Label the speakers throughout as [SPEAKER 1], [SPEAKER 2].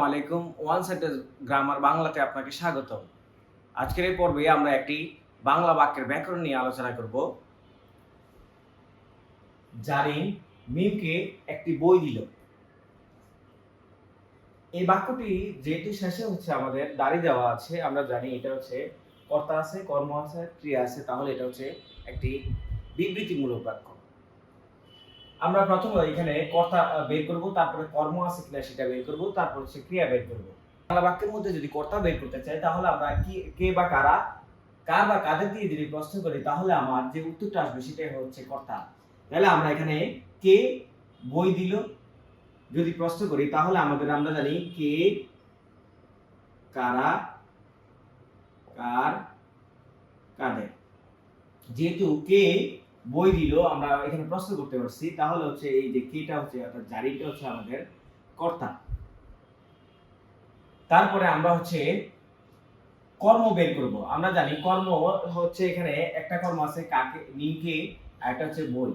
[SPEAKER 1] আলাইকুম। One sentence grammar বাংলাতে আপনাকে স্বাগতম। আজকের এই পর্বে আমরা একটি বাংলা বাক্যের ব্যাকরণ নিয়ে আলোচনা করব। জারিন মিমকে একটি বই দিল। এই বাক্যটি যেহেতু শেষে হচ্ছে আমাদের দাঁড়ি দেওয়া আছে, আমরা জানি এটা হচ্ছে কর্তা আছে, কর্ম আছে, ক্রিয়া আছে, তাহলে এটা হচ্ছে একটি বিবৃতিমূলক বাক্য। আমরা প্রথমে এখানে কর্তা বের করব, তারপরে কর্ম আছে কিনা সেটা বের করব, তারপর হচ্ছে ক্রিয়া বের করব। বাংলা বাক্যের মধ্যে যদি কর্তা বের করতে চাই তাহলে আমরা কি কে বা কারা, কার বা কাদের দিয়ে যদি প্রশ্ন করি তাহলে আমার যে উত্তরটা আসবে সেটাই হচ্ছে কর্তা। তাহলে আমরা এখানে কে বই দিল যদি প্রশ্ন করি তাহলে আমরা জানি কে, কারা, কার, কাদের। যেহেতু কে বই দিল আমরা এখানে প্রশ্ন করতে পারছি, তাহলে হচ্ছে এই যে কেটা হচ্ছে অর্থাৎ জারিটা হচ্ছে আমাদের কর্তা। তারপরে আমরা হচ্ছে কর্ম বের করব। আমরা জানি কর্ম হচ্ছে এখানে একটা কর্ম আছে কাকে, মিমকে, আর একটা হচ্ছে বই।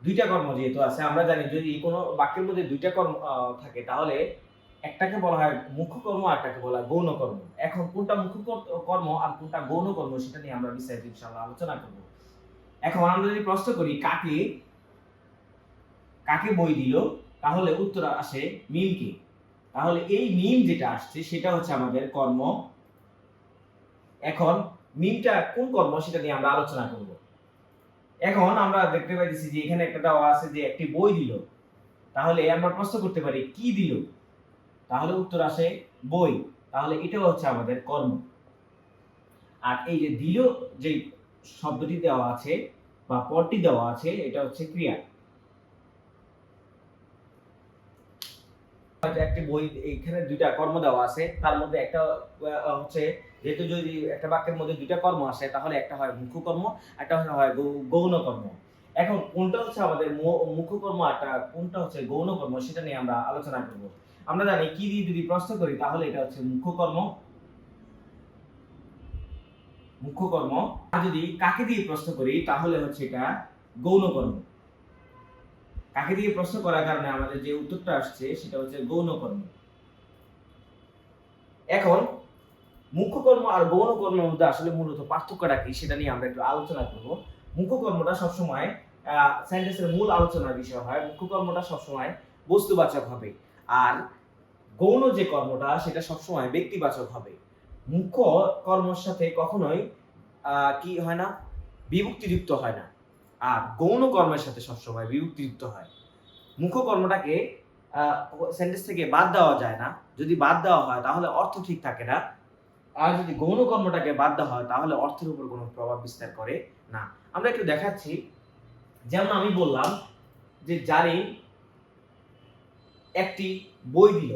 [SPEAKER 1] দুইটা কর্ম যেহেতু আছে আমরা জানি যদি কোনো বাক্যের মধ্যে দুইটা কর্ম থাকে তাহলে একটাকে বলা হয় মুখ্য কর্ম আর একটাকে বলা হয় গৌণ কর্ম। এখন কোনটা মুখ্য কর্ম আর কোনটা গৌণ কর্ম সেটা নিয়ে আমরা বিস্তারিত ইনশাআল্লাহ আলোচনা করব। এখন আমরা যদি প্রশ্ন করি কাকে, কাকে বই দিল, তাহলে উত্তর আসে মিমকে। তাহলে এই মিম যেটা আসছে সেটা হচ্ছে আমাদের কর্ম। এখন মিমটা কোন কর্ম সেটা নিয়ে আমরা আলোচনা করব। এখন আমরা দেখতে পাইতেছি যে এখানে একটা দেওয়া আছে যে একটি বই দিল, তাহলে আমরা প্রশ্ন করতে পারি কি দিল, তাহলে উত্তর আসে বই। তাহলে এটাও হচ্ছে আমাদের কর্ম। আর এই যে দিল যে শব্দটি দেওয়া আছে বা পদটি দেওয়া আছে এটা হচ্ছে ক্রিয়া। একটি বই, এখানে দুইটা কর্ম দেওয়া আছে, তার মধ্যে একটা হচ্ছে যেহেতু যদি একটা বাক্যের মধ্যে দুইটা কর্ম আসে তাহলে একটা হয় মুখ্য কর্ম, একটা হয় গৌণ কর্ম। এখন কোনটা হচ্ছে আমাদের মুখ্য কর্ম আর কোনটা হচ্ছে গৌণ কর্ম সেটা নিয়ে আমরা আলোচনা করব। আমরা জানি কি দিয়ে যদি প্রশ্ন করি তাহলে এটা হচ্ছে মুখ্য কর্ম, মুখ্য কর্ম। আর যদি কাকে দিয়ে প্রশ্ন করি তাহলে হচ্ছে এটা গৌণ কর্ম। কাকে দিয়ে প্রশ্ন করার কারণে আমাদের যে উত্তরটা আসছে সেটা হচ্ছে গৌণ কর্ম। এখন মুখ্য কর্ম আর গৌণ কর্মের মধ্যে আসলে মূলত পার্থক্যটা কি সেটা নিয়ে আমরা একটু আলোচনা করব। মুখ্য কর্মটা সবসময় সেন্টেন্সের মূল আলোচনার বিষয় হয়। মুখ্য কর্মটা সবসময় বস্তুবাচক হবে, আর গৌণ যে কর্মটা সেটা সবসময় ব্যক্তিবাচক হবে। মুখ্য কর্মের সাথে কখনোই কি হয় না, বিভক্তিযুক্ত হয় না, আর গৌণ কর্মের সাথে সবসময় বিভক্তিযুক্ত হয়। মুখ্য কর্মটাকে সেন্টেন্স থেকে বাদ দেওয়া যায় না। যদি বাদ দেওয়া হয় তাহলে অর্থ ঠিক থাকে না, আর যদি গৌণ কর্মটাকে বাদ দেওয়া হয় তাহলে অর্থের উপর কোনো প্রভাব বিস্তার করে না। আমরা একটু দেখাচ্ছি। যেমন আমি বললাম যে জারিন একটি বই দিল।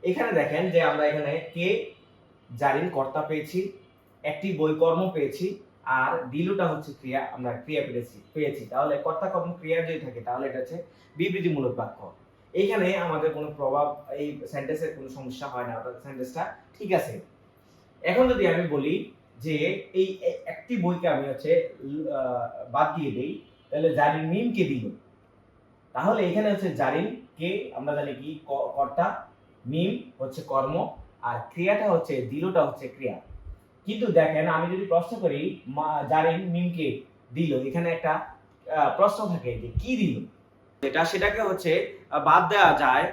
[SPEAKER 1] এখানে দেখেন যে আমরা এখানে কে, জারিন কর্তা পেয়েছি, একটি বই কর্ম পেয়েছি, আর দিলটা হচ্ছে ক্রিয়া, আমরা ক্রিয়া পেয়েছি। তাহলে কর্তা কর্ম ক্রিয়া যদি থাকে তাহলে এটা হচ্ছে বিবৃতিমূলক বাক্য। এইখানে আমাদের কোনো প্রভাব, এই সেন্টেন্সের কোনো সমস্যা হয় না, অর্থাৎ সেন্টেন্সটা ঠিক আছে। এখন যদি আমি বলি যে এই একটি বইকে আমি হচ্ছে বাদ দিয়ে দেই, তাহলে জারিন মিমকে দিল। তাহলে এখানে হচ্ছে জারিন কে আমরা জানি কি কর্তা, মিম হচ্ছে কর্ম, আর ক্রিয়াটা হচ্ছে দিলটা হচ্ছে ক্রিয়া। কিন্তু দেখেন আমি যদি প্রশ্ন করি জারিন মিমকে দিল, এখানে একটা প্রশ্ন থাকে যে কি দিল, সেটাকে হচ্ছে বাদ দেওয়া যায়,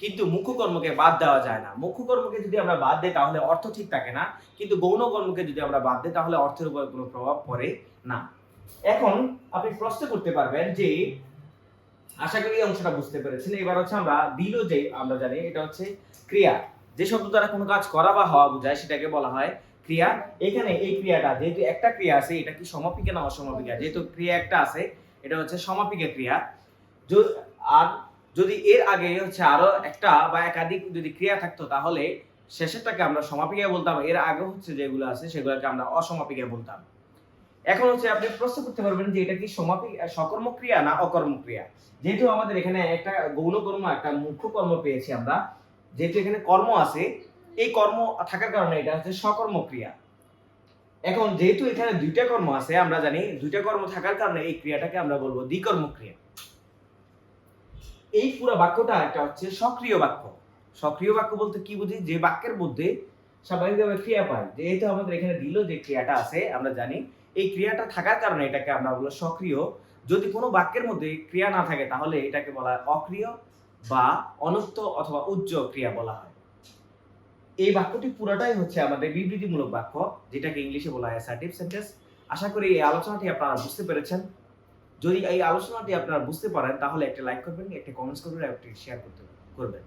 [SPEAKER 1] কিন্তু মুখ্য কর্মকে বাদ দেওয়া যায় না। মুখ্য কর্মকে যদি আমরা বাদ দিই তাহলে অর্থ ঠিক থাকে না, কিন্তু গৌণ কর্মকে যদি আমরা বাদ দিই তাহলে অর্থের উপর কোনো প্রভাব পড়ে না। এখন আপনি প্রশ্ন করতে পারবেন যে, আশা করি এই অংশটা বুঝতে পেরেছেন। এবার হচ্ছে আমরা দিল যে আমরা জানি এটা হচ্ছে ক্রিয়া। যে শব্দ দ্বারা কোনো কাজ করা বা হওয়া বোঝায় সেটাকে বলা হয় ক্রিয়া। এখানে এই ক্রিয়াটা যেহেতু একটা ক্রিয়া আছে, এটা কি সমাপিকা না অসমাপিকা? যেহেতু ক্রিয়া একটা আছে এটা হচ্ছে সমাপিকা ক্রিয়া। আর যদি এর আগে হচ্ছে আরো একটা বা একাধিক যদি ক্রিয়া থাকতো তাহলে শেষেরটাকে আমরা সমাপিকা বলতাম, এর আগে হচ্ছে যেগুলো আছে সেগুলোকে আমরা অসমাপিকা বলতাম। এখন হচ্ছে আপনি প্রশ্ন করতে পারবেন যে এটা কি সকর্ম ক্রিয়া না অকর্ম ক্রিয়া। যেহেতু আমাদের এখানে একটা গৌণ কর্ম একটা মুখ্য কর্ম পেয়েছি আমরা, যেহেতু এখানে কর্ম আছে, এই কর্ম থাকার কারণে এটা হচ্ছে সকর্ম ক্রিয়া। এখন যেহেতু এখানে দুইটা কর্ম আছে, আমরা জানি দুইটা কর্ম থাকার কারণে এই ক্রিয়াটাকে আমরা বলবো দ্বিকর্ম ক্রিয়া। এই পুরো বাক্যটা একটা হচ্ছে সক্রিয় বাক্য। সক্রিয় বাক্য বলতে কি বুঝি? যে বাক্যের মধ্যে স্বাভাবিকভাবে ক্রিয়া পাই। যেহেতু আমাদের এখানে দিল যে ক্রিয়াটা আছে আমরা জানি এই ক্রিয়াটা থাকার কারণে এটাকে আমরা বলবো সক্রিয়। যদি কোনো বাক্যের মধ্যে ক্রিয়া না থাকে তাহলে এটাকে বলা হয় অক্রিয় বা অনুক্ত অথবা উজ্জ্ব ক্রিয়া বলা হয়। এই বাক্যটি পুরোটাই হচ্ছে আমাদের বিবৃতিমূলক বাক্য, যেটাকে ইংলিশে বলা হয় অ্যাসার্টিভ সেন্টেন্স। আশা করি এই আলোচনাটি আপনারা বুঝতে পেরেছেন। যদি এই আলোচনাটি আপনারা বুঝতে পারেন তাহলে একটা লাইক করবেন, একটা কমেন্টস করবেন এবং একটি শেয়ার করবেন।